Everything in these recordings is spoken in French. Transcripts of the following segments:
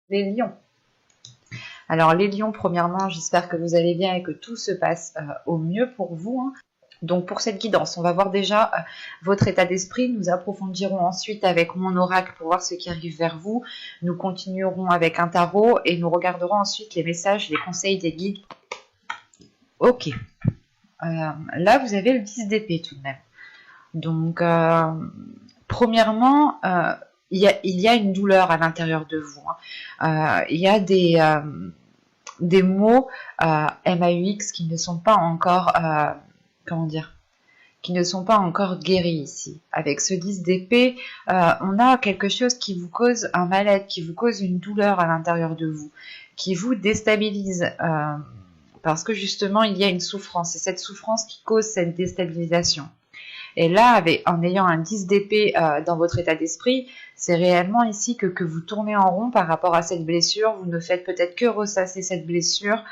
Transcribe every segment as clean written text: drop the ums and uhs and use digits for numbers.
Les lions. Alors les lions, premièrement, j'espère que vous allez bien et que tout se passe au mieux pour vous, hein. Donc pour cette guidance, on va voir déjà votre état d'esprit. Nous approfondirons ensuite avec mon oracle pour voir ce qui arrive vers vous. Nous continuerons avec un tarot et nous regarderons ensuite les messages, les conseils des guides. Ok. Là, vous avez le 10 d'épée tout de même. Donc, premièrement, il y a une douleur à l'intérieur de vous, hein. Il y a des mots MAUX qui ne sont pas encore, comment dire, qui ne sont pas encore guéris ici. Avec ce 10 d'épée, on a quelque chose qui vous cause un mal-être, qui vous cause une douleur à l'intérieur de vous, qui vous déstabilise, parce que justement, il y a une souffrance, et cette souffrance qui cause cette déstabilisation. Et là, en ayant un 10 d'épée dans votre état d'esprit, c'est réellement ici que vous tournez en rond par rapport à cette blessure. Vous ne faites peut-être que ressasser cette blessure.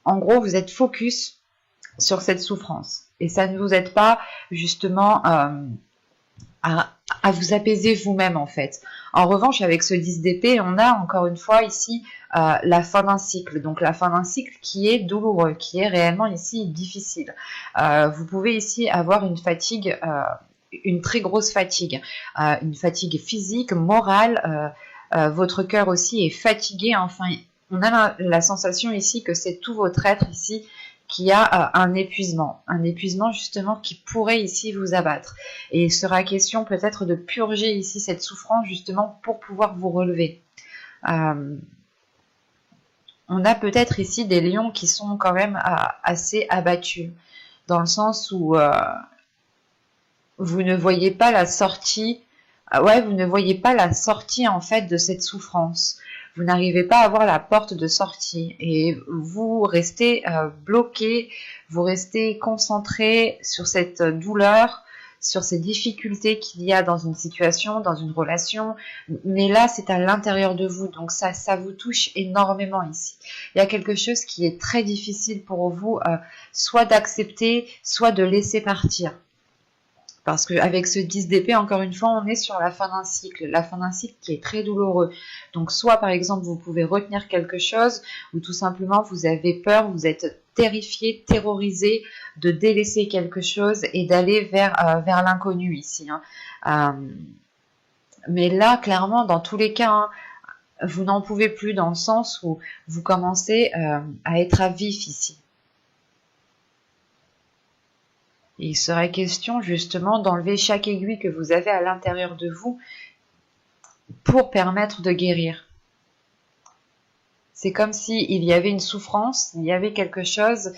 En gros, vous êtes focus sur cette souffrance. Et ça ne vous aide pas justement à vous apaiser vous-même en fait. En revanche, avec ce 10 d'épée, on a encore une fois ici la fin d'un cycle. Donc la fin d'un cycle qui est douloureux, qui est réellement ici difficile. Vous pouvez ici avoir une fatigue, une très grosse fatigue. Une fatigue physique, morale. Votre cœur aussi est fatigué. Enfin, on a la sensation ici que c'est tout votre être ici qui a un épuisement justement qui pourrait ici vous abattre. Et il sera question peut-être de purger ici cette souffrance justement pour pouvoir vous relever. On a peut-être ici des lions qui sont quand même assez abattus, dans le sens où vous ne voyez pas la sortie, vous ne voyez pas la sortie en fait de cette souffrance. Vous n'arrivez pas à voir la porte de sortie et vous restez bloqué, vous restez concentré sur cette douleur, sur ces difficultés qu'il y a dans une situation, dans une relation, mais là c'est à l'intérieur de vous, donc ça vous touche énormément ici. Il y a quelque chose qui est très difficile pour vous, soit d'accepter, soit de laisser partir. Parce qu'avec ce 10 d'épée, encore une fois, on est sur la fin d'un cycle qui est très douloureux. Donc soit par exemple vous pouvez retenir quelque chose, ou tout simplement vous avez peur, vous êtes terrifié, terrorisé de délaisser quelque chose et d'aller vers l'inconnu ici. Mais là, clairement, dans tous les cas, vous n'en pouvez plus dans le sens où vous commencez à être à vif ici. Il serait question justement d'enlever chaque aiguille que vous avez à l'intérieur de vous pour permettre de guérir. C'est comme s'il y avait une souffrance, il y avait quelque chose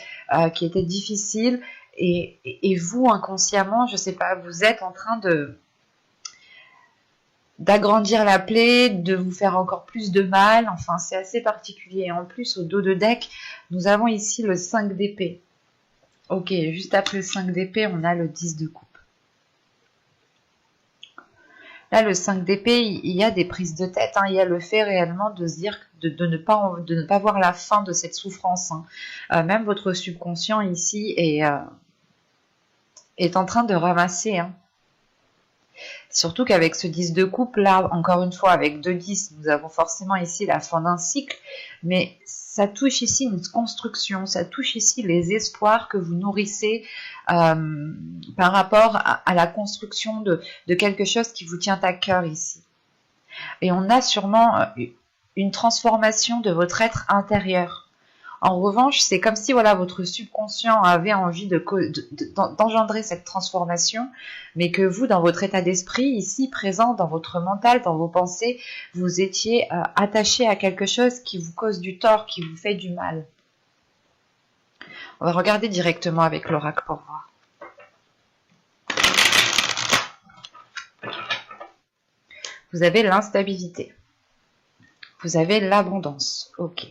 qui était difficile et vous, inconsciemment, je ne sais pas, vous êtes en train d'agrandir la plaie, de vous faire encore plus de mal. Enfin, c'est assez particulier. En plus, au dos de deck, nous avons ici le 5 d'épée. Ok, juste après le 5 d'épée, on a le 10 de coupe. Là, le 5 d'épée, il y a des prises de tête. Il y a le fait réellement de se dire de ne pas voir la fin de cette souffrance. Même votre subconscient ici est en train de ramasser. Surtout qu'avec ce 10 de coupe, là, encore une fois, avec 2 10, nous avons forcément ici la fin d'un cycle, mais ça touche ici une construction, ça touche ici les espoirs que vous nourrissez par rapport à la construction de quelque chose qui vous tient à cœur ici. Et on a sûrement une transformation de votre être intérieur. En revanche, c'est comme si voilà, votre subconscient avait envie d'engendrer cette transformation, mais que vous, dans votre état d'esprit, ici présent, dans votre mental, dans vos pensées, vous étiez attaché à quelque chose qui vous cause du tort, qui vous fait du mal. On va regarder directement avec l'oracle pour voir. Vous avez l'instabilité. Vous avez l'abondance. Ok.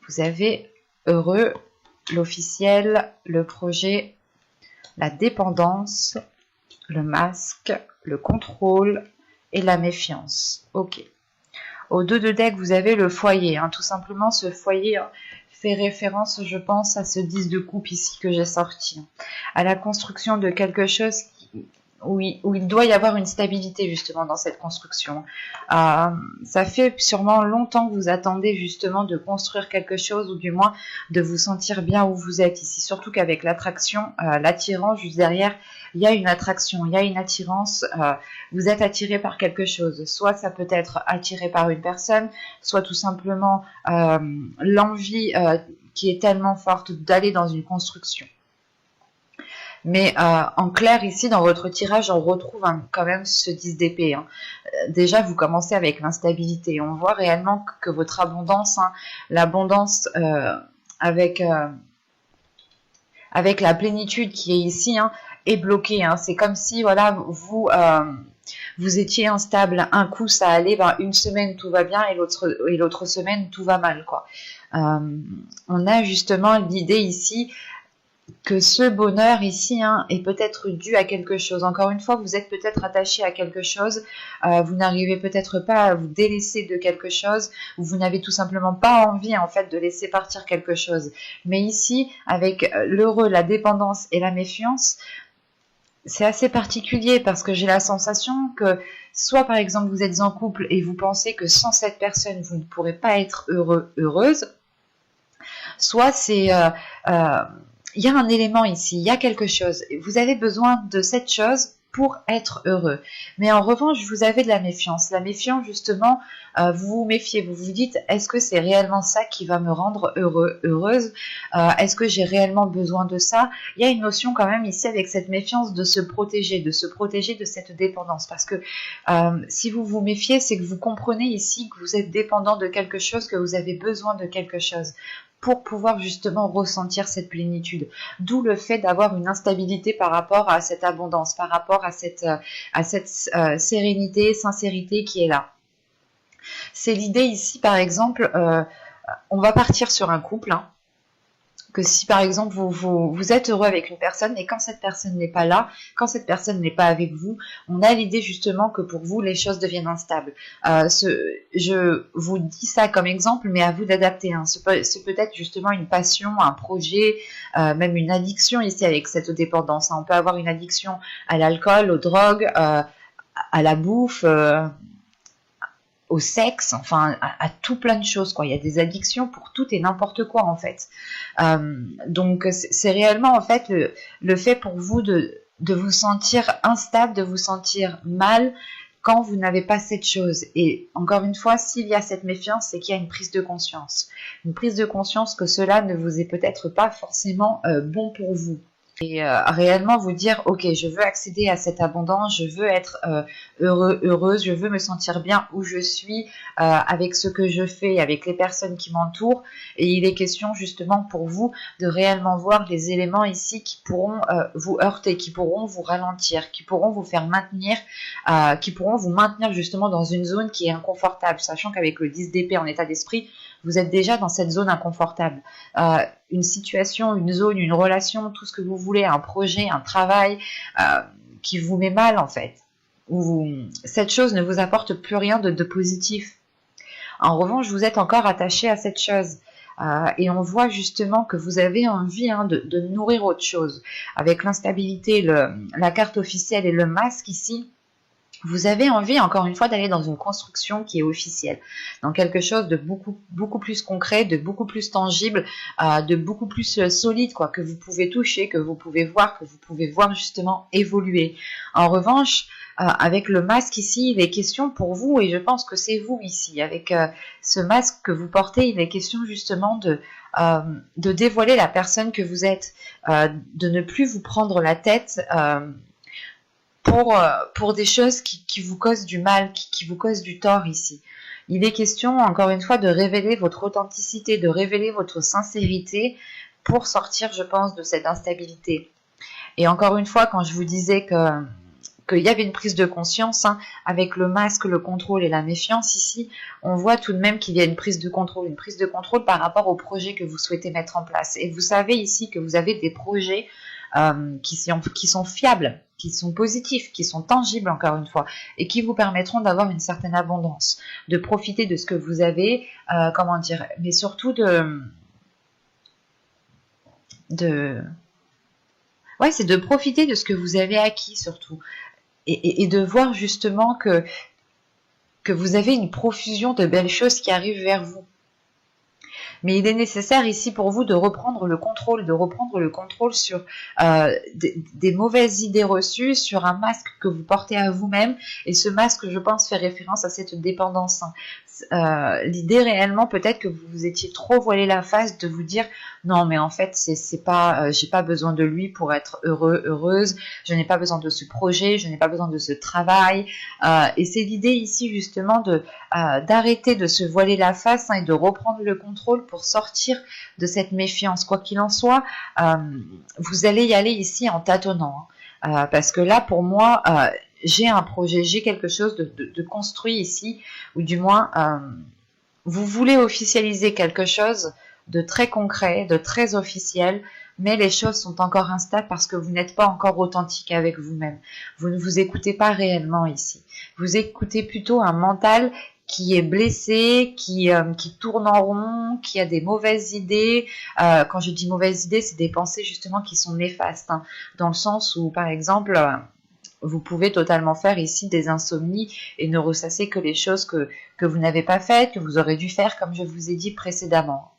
Vous avez heureux, l'officiel, le projet, la dépendance, le masque, le contrôle et la méfiance. Ok. Au 2 de deck, vous avez le foyer. Tout simplement, ce foyer fait référence, je pense, à ce 10 de coupe ici que j'ai sorti. À la construction de quelque chose où il doit y avoir une stabilité justement dans cette construction. Ça fait sûrement longtemps que vous attendez justement de construire quelque chose ou du moins de vous sentir bien où vous êtes ici. Surtout qu'avec l'attraction, l'attirance juste derrière, il y a une attraction, il y a une attirance. Vous êtes attiré par quelque chose. Soit ça peut être attiré par une personne, soit tout simplement l'envie qui est tellement forte d'aller dans une construction. Mais en clair, ici, dans votre tirage, on retrouve quand même ce 10 d'épée. Déjà, vous commencez avec l'instabilité. On voit réellement que votre abondance, l'abondance avec la plénitude qui est ici, est bloquée. C'est comme si, voilà, vous étiez instable. Un coup, ça allait, une semaine, tout va bien, et l'autre semaine, tout va mal, quoi. On a justement l'idée ici que ce bonheur ici est peut-être dû à quelque chose. Encore une fois, vous êtes peut-être attaché à quelque chose, vous n'arrivez peut-être pas à vous délaisser de quelque chose, ou vous n'avez tout simplement pas envie en fait de laisser partir quelque chose. Mais ici, avec l'heureux, la dépendance et la méfiance, c'est assez particulier parce que j'ai la sensation que soit par exemple vous êtes en couple et vous pensez que sans cette personne vous ne pourrez pas être heureuse, soit c'est il y a un élément ici, il y a quelque chose. Vous avez besoin de cette chose pour être heureux. Mais en revanche, vous avez de la méfiance. La méfiance, justement, vous vous méfiez. Vous vous dites, est-ce que c'est réellement ça qui va me rendre heureuse? Est-ce que j'ai réellement besoin de ça? Il y a une notion quand même ici avec cette méfiance de se protéger de cette dépendance. Parce que si vous vous méfiez, c'est que vous comprenez ici que vous êtes dépendant de quelque chose, que vous avez besoin de quelque chose pour pouvoir justement ressentir cette plénitude. D'où le fait d'avoir une instabilité par rapport à cette abondance, par rapport à cette sérénité, sincérité qui est là. C'est l'idée ici, par exemple, on va partir sur un couple, que si par exemple vous êtes heureux avec une personne et quand cette personne n'est pas là, quand cette personne n'est pas avec vous, on a l'idée justement que pour vous les choses deviennent instables. Je vous dis ça comme exemple, mais à vous d'adapter. C'est peut-être justement une passion, un projet, même une addiction ici avec cette dépendance. On peut avoir une addiction à l'alcool, aux drogues, à la bouffe. Au sexe, enfin à tout plein de choses, quoi. Il y a des addictions pour tout et n'importe quoi en fait. Donc c'est réellement en fait le fait pour vous de vous sentir instable, de vous sentir mal quand vous n'avez pas cette chose. Et encore une fois, s'il y a cette méfiance, c'est qu'il y a une prise de conscience. Une prise de conscience que cela ne vous est peut-être pas forcément bon pour vous. Et réellement vous dire, ok, je veux accéder à cette abondance, je veux être heureuse, je veux me sentir bien où je suis, avec ce que je fais, avec les personnes qui m'entourent. Et il est question justement pour vous de réellement voir les éléments ici qui pourront vous heurter, qui pourront vous ralentir, qui pourront vous faire maintenir, qui pourront vous maintenir justement dans une zone qui est inconfortable, sachant qu'avec le 10 d'épée en état d'esprit, vous êtes déjà dans cette zone inconfortable. Une situation, une zone, une relation, tout ce que vous voulez, un projet, un travail qui vous met mal en fait. Où cette chose ne vous apporte plus rien de positif. En revanche, vous êtes encore attaché à cette chose. Et on voit justement que vous avez envie de nourrir autre chose. Avec l'instabilité, la carte officielle et le masque ici, vous avez envie, encore une fois, d'aller dans une construction qui est officielle, dans quelque chose de beaucoup plus concret, de beaucoup plus tangible, de beaucoup plus solide, quoi, que vous pouvez toucher, que vous pouvez voir justement évoluer. En revanche, avec le masque ici, il est question pour vous, et je pense que c'est vous ici, avec ce masque que vous portez, il est question justement de dévoiler la personne que vous êtes, de ne plus vous prendre la tête pour des choses qui vous causent du mal, qui vous causent du tort ici. Il est question, encore une fois, de révéler votre authenticité, de révéler votre sincérité pour sortir, je pense, de cette instabilité. Et encore une fois, quand je vous disais qu'il y avait une prise de conscience, avec le masque, le contrôle et la méfiance ici, on voit tout de même qu'il y a une prise de contrôle par rapport au projet que vous souhaitez mettre en place. Et vous savez ici que vous avez des projets qui sont fiables, qui sont positifs, qui sont tangibles encore une fois, et qui vous permettront d'avoir une certaine abondance, de profiter de ce que vous avez, mais surtout c'est de profiter de ce que vous avez acquis surtout. et de voir justement que vous avez une profusion de belles choses qui arrivent vers vous. Mais il est nécessaire ici pour vous de reprendre le contrôle sur des mauvaises idées reçues, sur un masque que vous portez à vous-même. Et ce masque, je pense, fait référence à cette dépendance. L'idée réellement, peut-être que vous vous étiez trop voilé la face de vous dire non, mais en fait, c'est pas, j'ai pas besoin de lui pour être heureuse. Je n'ai pas besoin de ce projet, je n'ai pas besoin de ce travail. Et c'est l'idée ici justement d'arrêter de se voiler la face et de reprendre le contrôle pour sortir de cette méfiance. Quoi qu'il en soit, vous allez y aller ici en tâtonnant. Parce que là, pour moi, j'ai un projet, j'ai quelque chose de construit ici, ou du moins, vous voulez officialiser quelque chose de très concret, de très officiel, mais les choses sont encore instables parce que vous n'êtes pas encore authentique avec vous-même. Vous ne vous écoutez pas réellement ici. Vous écoutez plutôt un mental qui est blessé, qui tourne en rond, qui a des mauvaises idées. Quand je dis mauvaises idées, c'est des pensées justement qui sont néfastes, hein, dans le sens où, par exemple, vous pouvez totalement faire ici des insomnies et ne ressasser que les choses que vous n'avez pas faites, que vous aurez dû faire, comme je vous ai dit précédemment.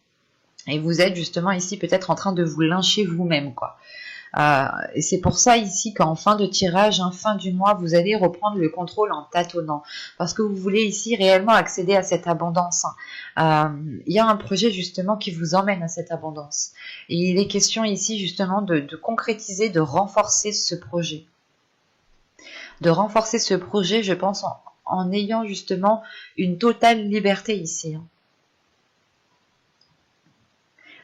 Et vous êtes justement ici peut-être en train de vous lyncher vous-même, quoi. Et c'est pour ça ici qu'en fin de tirage, fin du mois, vous allez reprendre le contrôle en tâtonnant. Parce que vous voulez ici réellement accéder à cette abondance. Il y a un projet justement qui vous emmène à cette abondance. Et il est question ici justement de concrétiser, de renforcer ce projet. De renforcer ce projet, je pense, en ayant justement une totale liberté ici.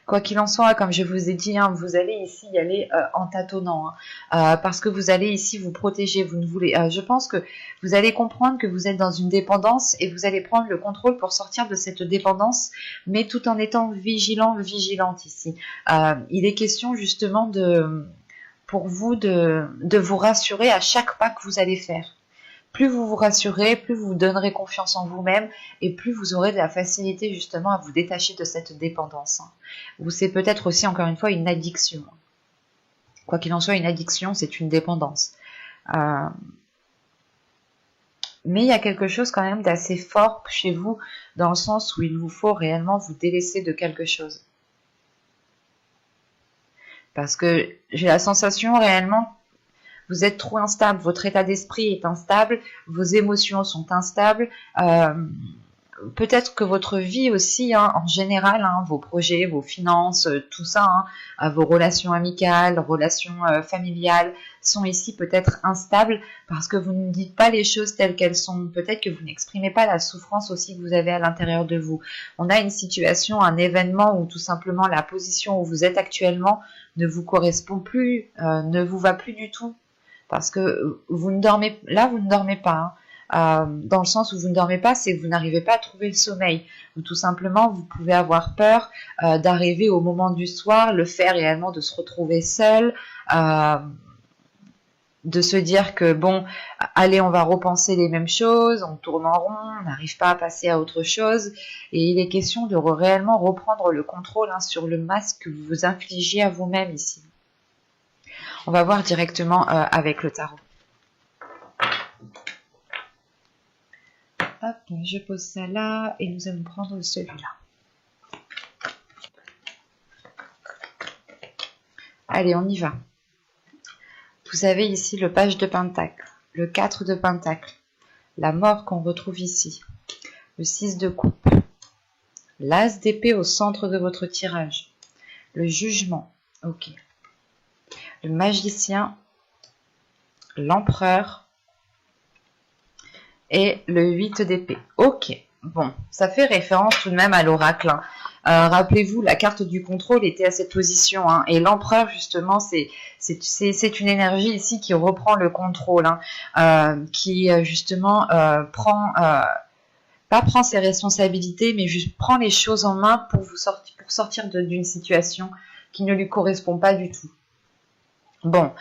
Quoi qu'il en soit, comme je vous ai dit, vous allez ici y aller en tâtonnant, parce que vous allez ici vous protéger. Vous ne voulez, je pense que vous allez comprendre que vous êtes dans une dépendance et vous allez prendre le contrôle pour sortir de cette dépendance, mais tout en étant vigilante ici. Il est question justement pour vous de vous rassurer à chaque pas que vous allez faire. Plus vous vous rassurez, plus vous vous donnerez confiance en vous-même et plus vous aurez de la facilité justement à vous détacher de cette dépendance. Ou c'est peut-être aussi encore une fois une addiction. Quoi qu'il en soit, une addiction, c'est une dépendance. Mais il y a quelque chose quand même d'assez fort chez vous dans le sens où il vous faut réellement vous délaisser de quelque chose. Parce que j'ai la sensation réellement vous êtes trop instable, votre état d'esprit est instable, vos émotions sont instables, peut-être que votre vie aussi, en général, vos projets, vos finances, tout ça, vos relations amicales, relations familiales, sont ici peut-être instables parce que vous ne dites pas les choses telles qu'elles sont. Peut-être que vous n'exprimez pas la souffrance aussi que vous avez à l'intérieur de vous. On a une situation, un événement où tout simplement la position où vous êtes actuellement ne vous correspond plus, ne vous va plus du tout. Parce que vous ne dormez pas. Dans le sens où vous ne dormez pas, c'est que vous n'arrivez pas à trouver le sommeil. Ou tout simplement, vous pouvez avoir peur d'arriver au moment du soir, le fait réellement de se retrouver seul, de se dire que bon, allez, on va repenser les mêmes choses, on tourne en rond, on n'arrive pas à passer à autre chose. Et il est question de réellement reprendre le contrôle sur le masque que vous vous infligez à vous-même ici. On va voir directement avec le tarot. Hop, je pose ça là et nous allons prendre celui-là. Allez, on y va. Vous avez ici le page de Pentacle, le 4 de Pentacle, la mort qu'on retrouve ici, le 6 de coupe, l'as d'épée au centre de votre tirage, le jugement, ok, le magicien, l'empereur et le 8 d'épée. Ok, bon, ça fait référence tout de même à l'oracle. Rappelez-vous, la carte du contrôle était à cette position. Et l'empereur, justement, c'est une énergie ici qui reprend le contrôle, qui justement pas prend ses responsabilités, mais juste prend les choses en main pour sortir d'une situation qui ne lui correspond pas du tout. Bon,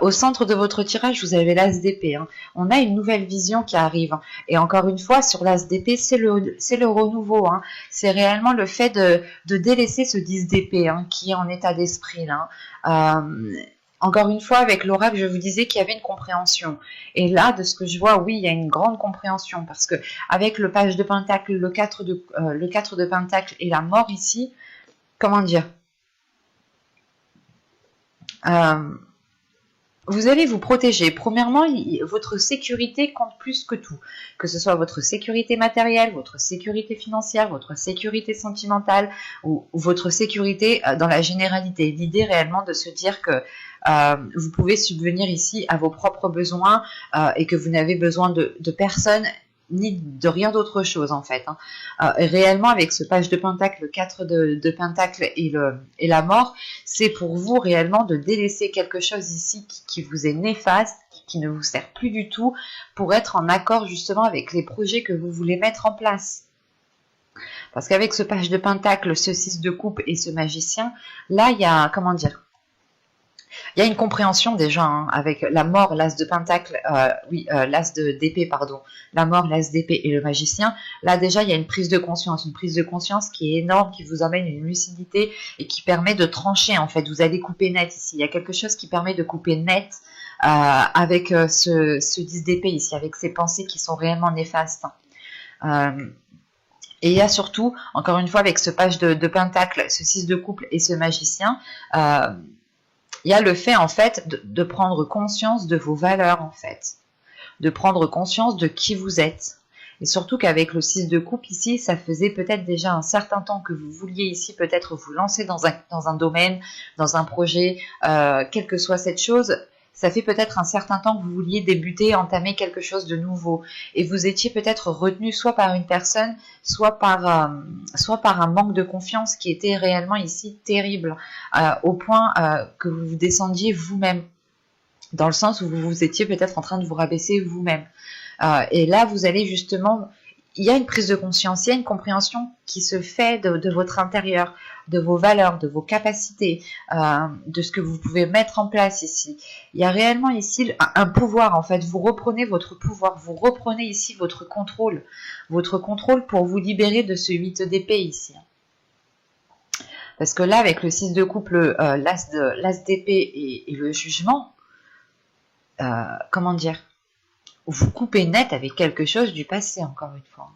au centre de votre tirage, vous avez l'as d'épée. On a une nouvelle vision qui arrive. Et encore une fois, sur l'as d'épée, c'est le renouveau. C'est réellement le fait de délaisser ce 10 d'épée qui est en état d'esprit. encore une fois, avec l'oracle, je vous disais qu'il y avait une compréhension. Et là, de ce que je vois, oui, il y a une grande compréhension. Parce que avec le page de Pentacle, le 4 de Pentacle et la mort ici, comment dire, vous allez vous protéger. Premièrement, votre sécurité compte plus que tout. Que ce soit votre sécurité matérielle, votre sécurité financière, votre sécurité sentimentale ou votre sécurité dans la généralité. L'idée réellement de se dire que vous pouvez subvenir ici à vos propres besoins et que vous n'avez besoin de personne ni de rien d'autre chose en fait. Réellement avec ce page de Pentacle, le 4 de Pentacle et la mort, c'est pour vous réellement de délaisser quelque chose ici qui vous est néfaste, qui ne vous sert plus du tout, pour être en accord justement avec les projets que vous voulez mettre en place. Parce qu'avec ce page de Pentacle, ce 6 de coupe et ce magicien, là il y a, comment dire, il y a une compréhension déjà avec la mort, l'as de pentacle, l'as d'épée, pardon, la mort, l'as d'épée et le magicien. Là déjà, il y a une prise de conscience qui est énorme, qui vous emmène une lucidité et qui permet de trancher en fait. Vous allez couper net ici. Il y a quelque chose qui permet de couper net avec ce 10 d'épée ici, avec ces pensées qui sont réellement néfastes. Et il y a surtout, encore une fois, avec ce page de pentacle, ce 6 de couple et ce magicien, il y a le fait en fait de prendre conscience de vos valeurs en fait, de prendre conscience de qui vous êtes. Et surtout qu'avec le 6 de coupe ici, ça faisait peut-être déjà un certain temps que vous vouliez ici peut-être vous lancer dans un domaine, dans un projet, quelle que soit cette chose. Ça fait peut-être un certain temps que vous vouliez débuter, entamer quelque chose de nouveau. Et vous étiez peut-être retenu soit par une personne, soit par un manque de confiance qui était réellement ici terrible, au point que vous vous descendiez vous-même. Dans le sens où vous étiez peut-être en train de vous rabaisser vous-même. Et là, vous allez justement... Il y a une prise de conscience, il y a une compréhension qui se fait de votre intérieur, de vos valeurs, de vos capacités, de ce que vous pouvez mettre en place ici. Il y a réellement ici un pouvoir, en fait. Vous reprenez votre pouvoir, vous reprenez ici votre contrôle pour vous libérer de ce 8 d'épée ici. Parce que là, avec le 6 de couple, l'as d'épée et le jugement, comment dire, vous coupez net avec quelque chose du passé, encore une fois.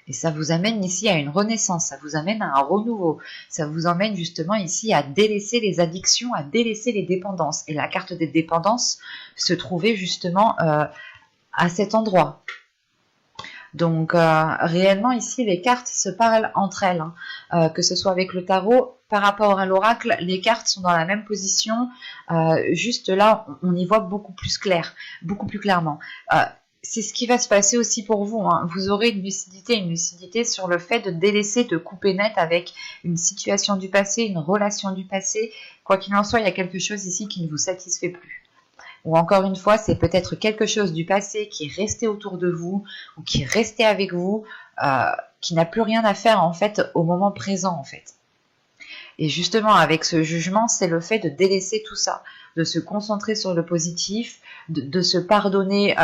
Et ça vous amène ici à une renaissance, ça vous amène à un renouveau, ça vous emmène justement ici à délaisser les addictions, à délaisser les dépendances. Et la carte des dépendances se trouvait justement à cet endroit. Donc réellement ici les cartes se parlent entre elles, que ce soit avec le tarot, par rapport à l'oracle, les cartes sont dans la même position, juste là on y voit beaucoup plus clair, beaucoup plus clairement. C'est ce qui va se passer aussi pour vous, vous aurez une lucidité sur le fait de délaisser, de couper net avec une situation du passé, une relation du passé, quoi qu'il en soit, il y a quelque chose ici qui ne vous satisfait plus. Ou encore une fois, c'est peut-être quelque chose du passé qui est resté autour de vous ou qui est resté avec vous, qui n'a plus rien à faire en fait au moment présent en fait. Et justement, avec ce jugement, c'est le fait de délaisser tout ça, de se concentrer sur le positif, de se pardonner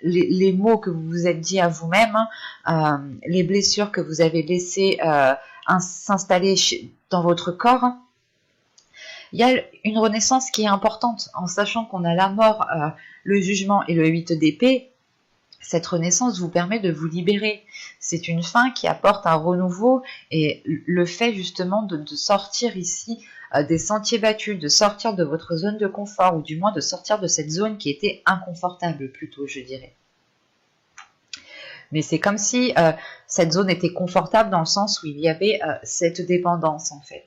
les mots que vous vous êtes dit à vous-même, les blessures que vous avez laissées s'installer dans votre corps. Il y a une renaissance qui est importante, en sachant qu'on a la mort, le jugement et le 8 d'épée. Cette renaissance vous permet de vous libérer. C'est une fin qui apporte un renouveau et le fait justement de sortir ici des sentiers battus, de sortir de votre zone de confort ou du moins de sortir de cette zone qui était inconfortable plutôt, je dirais. Mais c'est comme si cette zone était confortable dans le sens où il y avait cette dépendance en fait.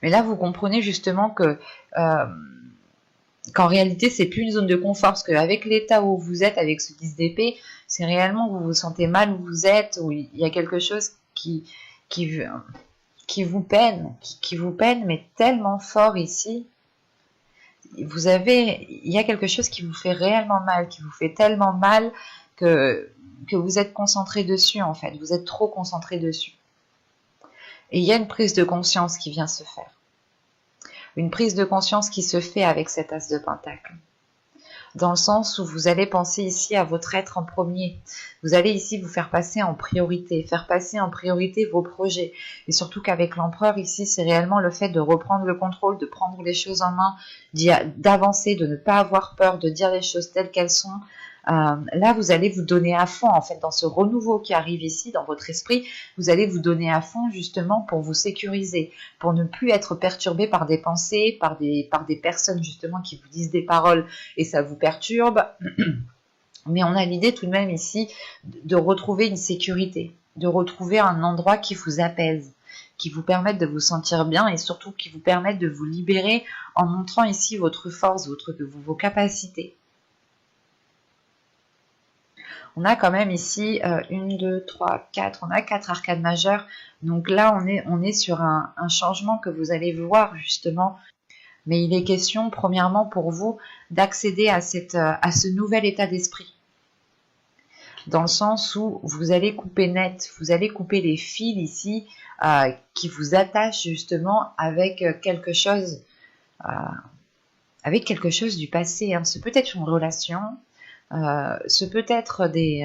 Mais là, vous comprenez justement que qu'en réalité, c'est plus une zone de confort, parce qu'avec l'état où vous êtes, avec ce 10 d'épée, c'est réellement où vous vous sentez mal où vous êtes, où il y a quelque chose qui vous peine, qui vous peine, mais tellement fort ici. Il y a quelque chose qui vous fait réellement mal, qui vous fait tellement mal que vous êtes concentré dessus, en fait. Vous êtes trop concentré dessus. Et il y a une prise de conscience qui vient se faire. Une prise de conscience qui se fait avec cet as de pentacle. dans le sens où vous allez penser ici à votre être en premier. Vous allez ici vous faire passer en priorité vos projets. Et surtout qu'avec l'empereur ici, c'est réellement le fait de reprendre le contrôle, de prendre les choses en main, d'avancer, de ne pas avoir peur, de dire les choses telles qu'elles sont. Là, vous allez vous donner à fond, en fait, dans ce renouveau qui arrive ici, dans votre esprit, vous allez vous donner à fond, justement, pour vous sécuriser, pour ne plus être perturbé par des pensées, par des personnes, justement, qui vous disent des paroles et ça vous perturbe. Mais on a l'idée tout de même ici de retrouver une sécurité, de retrouver un endroit qui vous apaise, qui vous permette de vous sentir bien et surtout qui vous permette de vous libérer en montrant ici votre force, vos capacités. On a quand même ici 1, 2, 3, 4, on a 4 arcades majeures. Donc là, on est sur un changement que vous allez voir justement. Mais il est question, premièrement, pour vous, d'accéder à ce nouvel état d'esprit. Dans le sens où vous allez couper net, vous allez couper les fils ici qui vous attachent justement avec quelque chose du passé. Hein. C'est peut-être une relation. Ce peut être des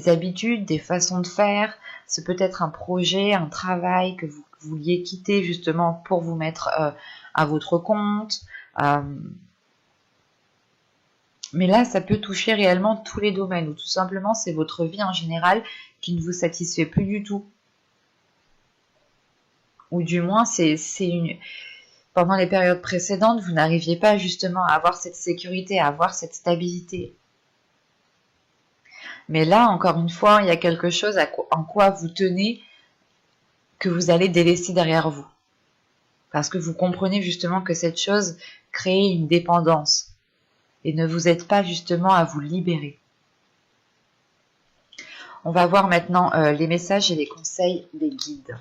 habitudes, des façons de faire, ce peut être un projet, un travail que vous vouliez quitter justement pour vous mettre à votre compte. Mais là, ça peut toucher réellement tous les domaines, ou tout simplement c'est votre vie en général qui ne vous satisfait plus du tout. Ou du moins, pendant les périodes précédentes, vous n'arriviez pas justement à avoir cette sécurité, à avoir cette stabilité. Mais là, encore une fois, il y a quelque chose en quoi vous tenez que vous allez délaisser derrière vous. Parce que vous comprenez justement que cette chose crée une dépendance et ne vous aide pas justement à vous libérer. On va voir maintenant les messages et les conseils des guides.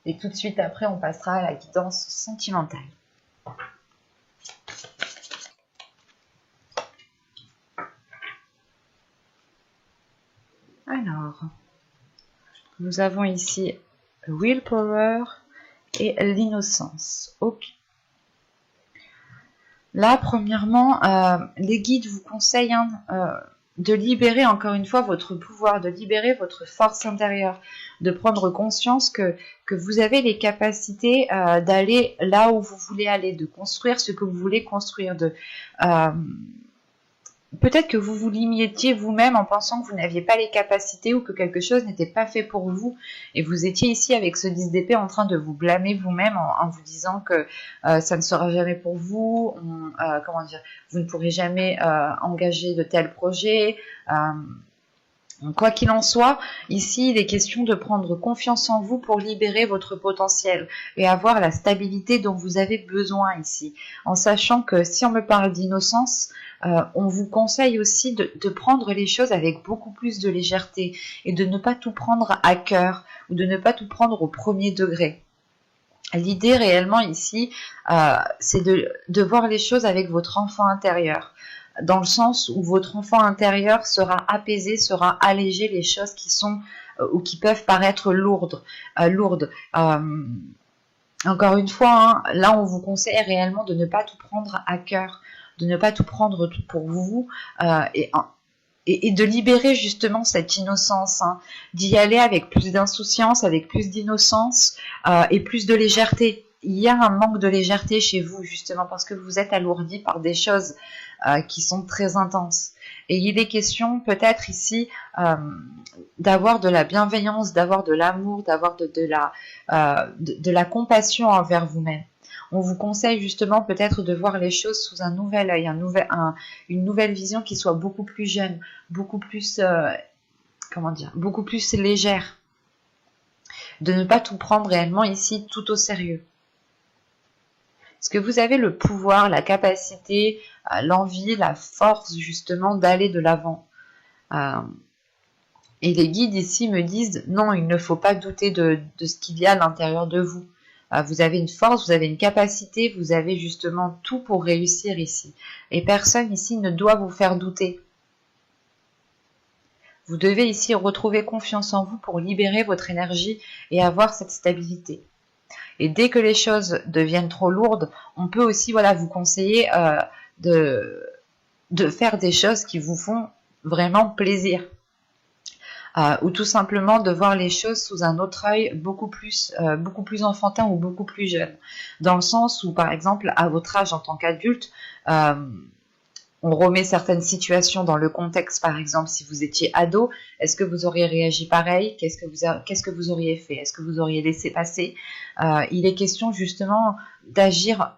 Et tout de suite après, on passera à la guidance sentimentale. Alors, nous avons ici Willpower et l'innocence. Ok. Là, premièrement, les guides vous conseillent de libérer encore une fois votre pouvoir, de libérer votre force intérieure, de prendre conscience que vous avez les capacités d'aller là où vous voulez aller, de construire ce que vous voulez construire, peut-être que vous vous limitiez vous-même en pensant que vous n'aviez pas les capacités ou que quelque chose n'était pas fait pour vous. Et vous étiez ici avec ce 10 d'épée en train de vous blâmer vous-même en vous disant que ça ne sera jamais pour vous, vous ne pourrez jamais engager de tels projets. Quoi qu'il en soit, ici, il est question de prendre confiance en vous pour libérer votre potentiel et avoir la stabilité dont vous avez besoin ici. En sachant que si on me parle d'innocence, on vous conseille aussi de prendre les choses avec beaucoup plus de légèreté et de ne pas tout prendre à cœur ou de ne pas tout prendre au premier degré. L'idée réellement ici, c'est de voir les choses avec votre enfant intérieur, dans le sens où votre enfant intérieur sera apaisé, sera allégé les choses qui sont ou qui peuvent paraître lourdes. Encore une fois, hein, là on vous conseille réellement de ne pas tout prendre à cœur, de ne pas tout prendre tout pour vous et de libérer justement cette innocence, hein, d'y aller avec plus d'insouciance, avec plus d'innocence et plus de légèreté. Il y a un manque de légèreté chez vous justement parce que vous êtes alourdi par des choses qui sont très intenses. Et il est question peut-être ici d'avoir de la bienveillance, d'avoir de l'amour, d'avoir de la compassion envers vous-même. On vous conseille justement peut-être de voir les choses sous un nouvel œil, une nouvelle vision qui soit beaucoup plus jeune, beaucoup plus, beaucoup plus légère. De ne pas tout prendre réellement ici tout au sérieux. Est-ce que vous avez le pouvoir, la capacité, l'envie, la force justement d'aller de l'avant. Et les guides ici me disent non, il ne faut pas douter de ce qu'il y a à l'intérieur de vous. Vous avez une force, vous avez une capacité, vous avez justement tout pour réussir ici. Et personne ici ne doit vous faire douter. Vous devez ici retrouver confiance en vous pour libérer votre énergie et avoir cette stabilité. Et dès que les choses deviennent trop lourdes, on peut aussi voilà, vous conseiller de faire des choses qui vous font vraiment plaisir. Ou tout simplement de voir les choses sous un autre œil beaucoup plus enfantin ou beaucoup plus jeune. Dans le sens où, par exemple, à votre âge en tant qu'adulte, on remet certaines situations dans le contexte. Par exemple, si vous étiez ado, est-ce que vous auriez réagi pareil? Qu'est-ce que vous auriez fait? Est-ce que vous auriez laissé passer? Il est question justement d'agir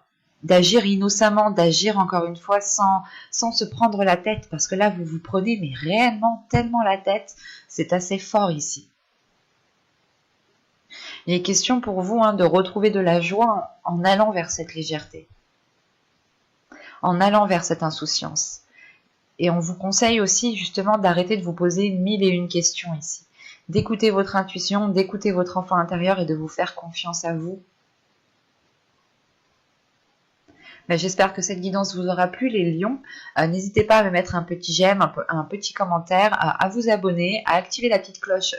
innocemment, d'agir encore une fois sans se prendre la tête, parce que là vous vous prenez mais réellement tellement la tête, c'est assez fort ici. Il est question pour vous de retrouver de la joie en allant vers cette légèreté, en allant vers cette insouciance. Et on vous conseille aussi justement d'arrêter de vous poser 1001 questions ici, d'écouter votre intuition, d'écouter votre enfant intérieur et de vous faire confiance à vous. J'espère que cette guidance vous aura plu, les lions. N'hésitez pas à me mettre un petit j'aime, un petit commentaire, à vous abonner, à activer la petite cloche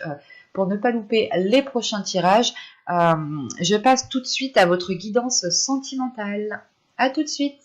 pour ne pas louper les prochains tirages. Je passe tout de suite à votre guidance sentimentale. À tout de suite.